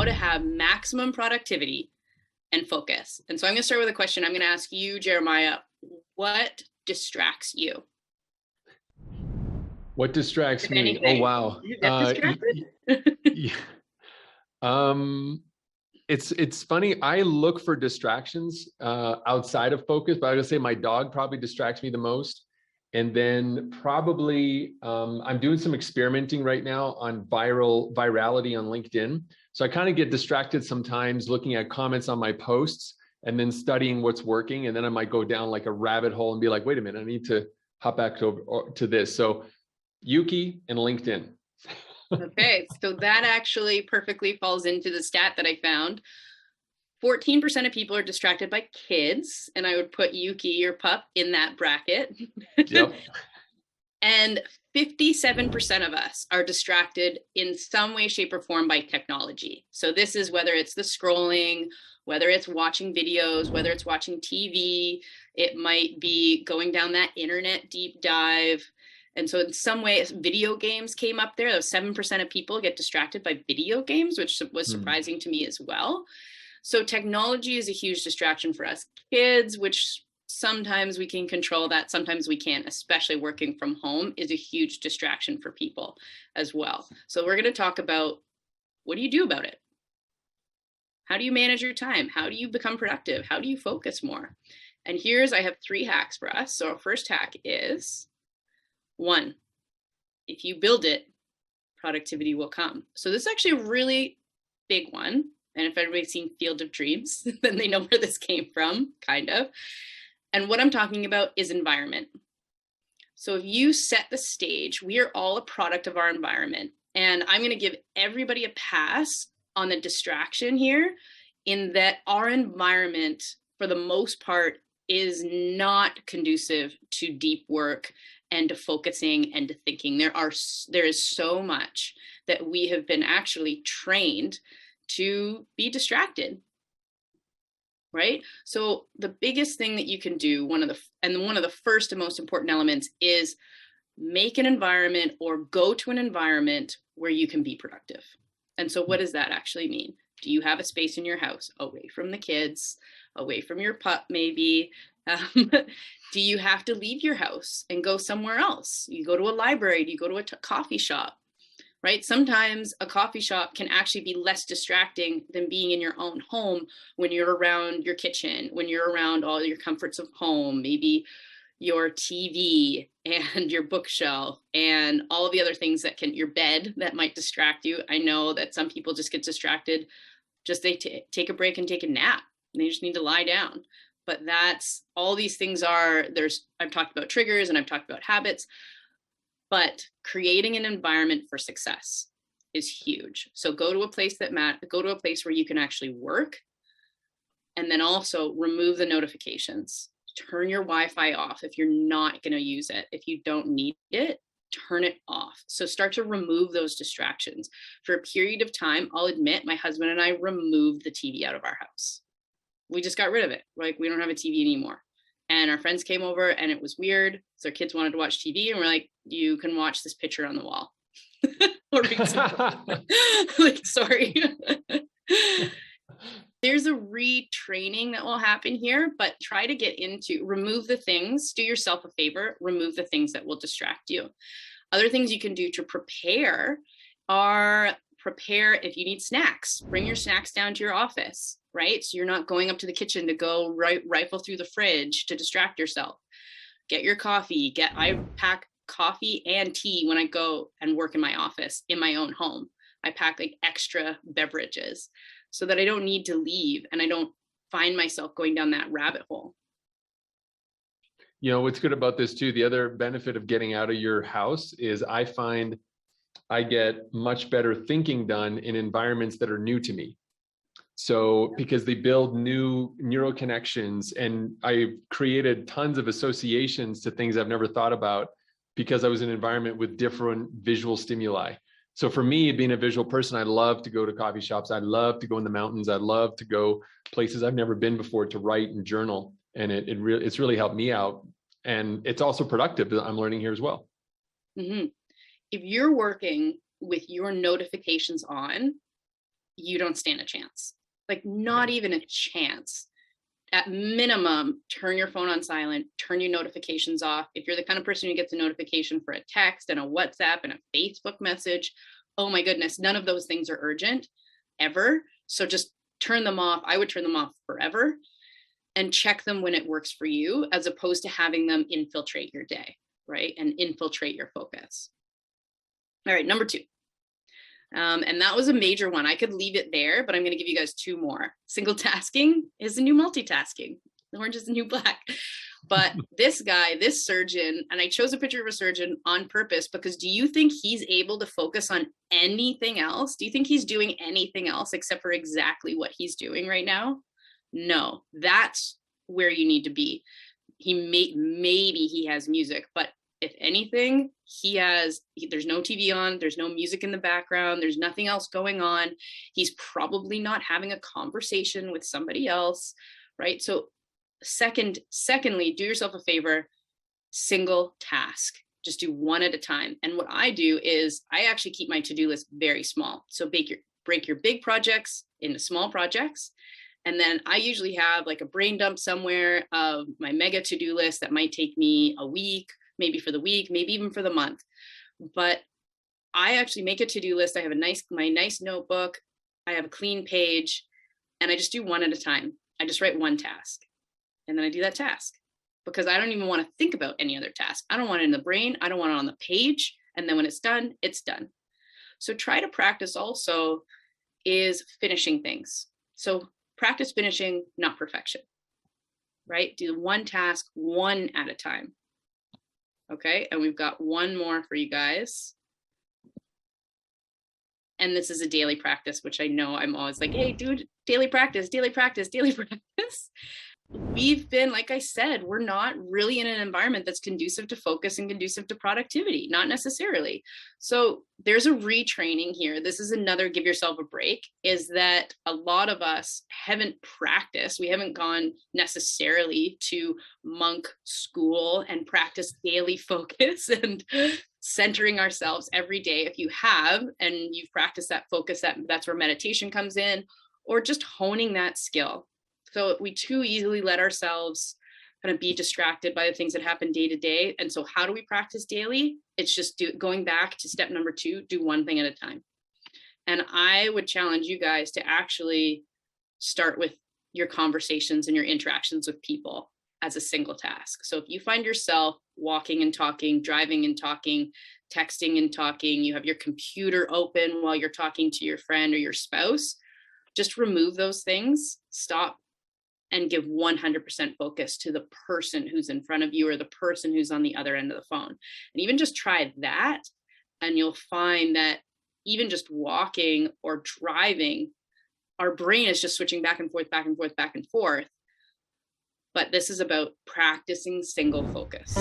how to have maximum productivity and focus. And so I'm going to start with a question. I'm going to ask you, Jeremiah, what distracts you? What distracts If me? anything? Oh, wow. You get distracted? Yeah. It's funny. I look for distractions outside of focus, but I would say my dog probably distracts me the most. And then probably I'm doing some experimenting right now on virality on LinkedIn. So I kind of get distracted sometimes looking at comments on my posts and then studying what's working. And then I might go down like a rabbit hole and be like, wait a minute, I need to hop back to this. So Yuki and LinkedIn. Okay, so that actually perfectly falls into the stat that I found. 14% of people are distracted by kids, and I would put Yuki, your pup, in that bracket. Yep. And 57% of us are distracted in some way, shape, or form by technology. So this is whether it's the scrolling, whether it's watching videos, whether it's watching TV, it might be going down that internet deep dive. And so in some way, video games came up there. Those 7% of people get distracted by video games, which was surprising to me as well. So technology is a huge distraction for us kids, which sometimes we can control that, sometimes we can't, especially working from home is a huge distraction for people as well. So we're going to talk about, what do you do about it? How do you manage your time? How do you become productive? How do you focus more? And I have 3 hacks for us. So our first hack is 1, if you build it, productivity will come. So this is actually a really big one. And if everybody's seen Field of Dreams, then they know where this came from, kind of. And what I'm talking about is environment. So if you set the stage, we are all a product of our environment. And I'm going to give everybody a pass on the distraction here, in that our environment, for the most part, is not conducive to deep work and to focusing and to thinking. There is so much that we have been actually trained to be distracted, right? So the biggest thing that you can do, one of the first and most important elements, is make an environment or go to an environment where you can be productive. And so what does that actually mean? Do you have a space in your house away from the kids, away from your pup maybe? Do you have to leave your house and go somewhere else? You go to a library, do you go to a coffee shop? Right? Sometimes a coffee shop can actually be less distracting than being in your own home when you're around your kitchen, when you're around all your comforts of home, maybe your TV and your bookshelf and all of the other things your bed that might distract you. I know that some people just get distracted, they take a break and take a nap, and they just need to lie down. But that's all these things I've talked about triggers and I've talked about habits. But creating an environment for success is huge. So go to a place where you can actually work, and then also remove the notifications. Turn your Wi-Fi off if you're not going to use it. If you don't need it, turn it off. So start to remove those distractions. For a period of time, I'll admit, my husband and I removed the TV out of our house. We just got rid of it. Like, we don't have a TV anymore. And our friends came over and it was weird. So our kids wanted to watch TV, and we're like, you can watch this picture on the wall. Or like, sorry. There's a retraining that will happen here, but try to remove the things, do yourself a favor, remove the things that will distract you. Other things you can do to prepare if you need snacks, bring your snacks down to your office, right? So you're not going up to the kitchen to go rifle through the fridge to distract yourself. Get your coffee. I pack coffee and tea when I go and work in my office in my own home. I pack like extra beverages so that I don't need to leave and I don't find myself going down that rabbit hole. You know, what's good about this too, the other benefit of getting out of your house is I find I get much better thinking done in environments that are new to me. So because they build new neural connections, and I created tons of associations to things I've never thought about because I was in an environment with different visual stimuli. So for me, being a visual person, I love to go to coffee shops. I love to go in the mountains. I love to go places I've never been before to write and journal. And it's really helped me out. And it's also productive. I'm learning here as well. Mm-hmm. If you're working with your notifications on, you don't stand a chance. Like, not even a chance. At minimum, turn your phone on silent, turn your notifications off. If you're the kind of person who gets a notification for a text and a WhatsApp and a Facebook message, oh my goodness, none of those things are urgent ever. So just turn them off. I would turn them off forever and check them when it works for you, as opposed to having them infiltrate your day, right? And infiltrate your focus. All right, number 2. And that was a major one. I could leave it there, but I'm going to give you guys 2 more. Single tasking is the new multitasking. Orange is the new black. But this guy, this surgeon, and I chose a picture of a surgeon on purpose because do you think he's able to focus on anything else? Do you think he's doing anything else except for exactly what he's doing right now? No, that's where you need to be. Maybe he has music, but if anything, there's no TV on, there's no music in the background, there's nothing else going on. He's probably not having a conversation with somebody else, right? So secondly, do yourself a favor, single task. Just do one at a time. And what I do is I actually keep my to-do list very small. So break your big projects into small projects. And then I usually have like a brain dump somewhere of my mega to-do list that might take me a week, maybe for the week, maybe even for the month. But I actually make a to-do list. I have my nice notebook. I have a clean page, and I just do one at a time. I just write one task, and then I do that task because I don't even want to think about any other task. I don't want it in the brain. I don't want it on the page. And then when it's done, it's done. So try to practice also is finishing things. So practice finishing, not perfection, right? Do one task one at a time. Okay, and we've got one more for you guys. And this is a daily practice, which I know I'm always like, hey, dude, daily practice, daily practice, daily practice. We've been, like I said, we're not really in an environment that's conducive to focus and conducive to productivity, not necessarily. So there's a retraining here. This is another give yourself a break, is that a lot of us haven't practiced. We haven't gone necessarily to monk school and practice daily focus and centering ourselves every day. If you have, and you've practiced that focus, that's where meditation comes in, or just honing that skill. So we too easily let ourselves kind of be distracted by the things that happen day to day. And so how do we practice daily? It's just going back to step number 2, do one thing at a time. And I would challenge you guys to actually start with your conversations and your interactions with people as a single task. So if you find yourself walking and talking, driving and talking, texting and talking, you have your computer open while you're talking to your friend or your spouse, just remove those things, stop, and give 100% focus to the person who's in front of you or the person who's on the other end of the phone. And even just try that, and you'll find that even just walking or driving, our brain is just switching back and forth, back and forth, back and forth. But this is about practicing single focus.